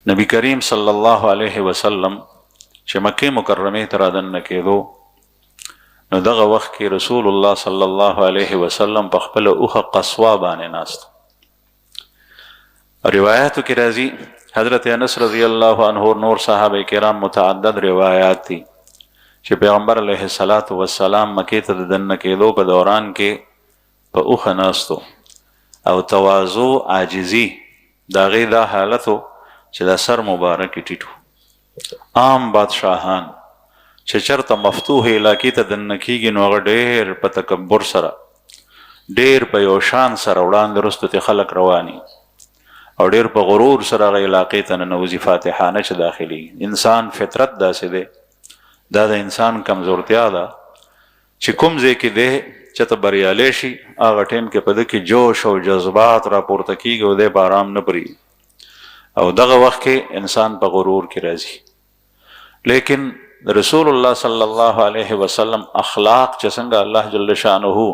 نبی کریم صلی الله علیه وسلم چې مکه مکرمه ته رادننه کېدو نو دغه وخت کې رسول الله صلی الله علیه وسلم په خپل اوخه قصوا باندې ناست. روایاتو کې راځي حضرت انس رضی الله عنه نور صحابه کرام متعدد روایات دي چې پیغمبر علیه الصلاۃ والسلام مکه ته دننه کېدو په دوران کې په اوخه ناستو او تواضع عاجزی داغه دا حالتو چې دا سر مبارک ټیټو. عام بادشاهان چې چرته مفتوح علاقې ته دننه کېږي نو هغه ډېر په تکبر سره ډېر په یو شان سره وړاندې رستو ته خلک رواني او ډېر په غرور سره هغه علاقې ته ننوځي فاتحانه چې داخلي. انسان فطرت داسې دی، دا د انسان کمزورتیا ده چې کوم ځای کې دی چې ته بریالی شي هغه ټیم کې په ده کې جوش او جذبات راپورته کېږي او دی په ارام نه پرېږدي او دغه وخت کې انسان په غرور کې راځي. لیکن رسول الله صلی الله علیه وسلم اخلاق چې څنګه الله جل شانه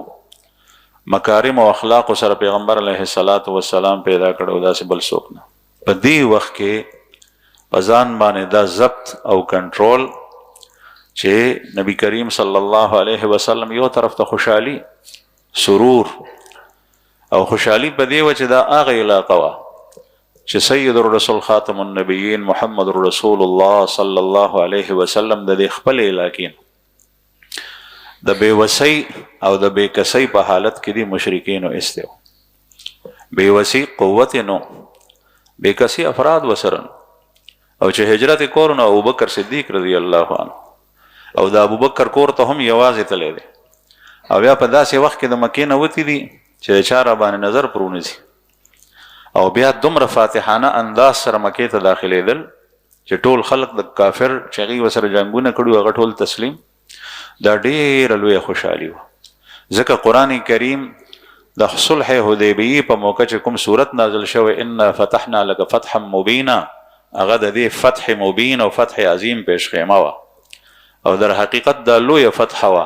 مکارم او اخلاق سره پیغمبر علیه الصلاۃ والسلام پیدا کړو داسې بل څوک نه. په دې وخت کې په ځان باندې دا ضبط او کنټرول چې نبی کریم صلی الله علیه وسلم یو طرف ته خوشحالي سرور او خوشحالي په دې وجه دا هغه علاقه وه چې سید الرسول خاتم النبیین محمد رسول الله صلی الله علیه وسلم د دې خپل علاقې د بېوسۍ او د بېکسۍ په حالت کې دي مشرکینو ایستی وو. بېوسۍ قوت نو بېکسۍ افراد وسره او چې هجرت یې کور نو ابوبکر صدیق رضی الله عنه او د ابوبکر کور ته هم یوازې تللی دی او بیا په داسې وخت کې د مکې نه وتي دي چې د چا را باندې نظر پرونیسي او بیا دومره فاتحانه انداز سره مکې ته داخلېدل چې ټول خلق د کافر چې هغوی ورسره جنګونه کړي هغه ټول تسلیم. دا ډېره لویه خوشحالي وه ځکه قرآن کریم د صلح حدیبیې په موقع چې کوم صورت نازل شوی انا فتحنا لک فتحا مبینا هغه د دې فتح مبین او فتح عظیم پیش خیمه وه او در حقیقت دا لویه فتحه وه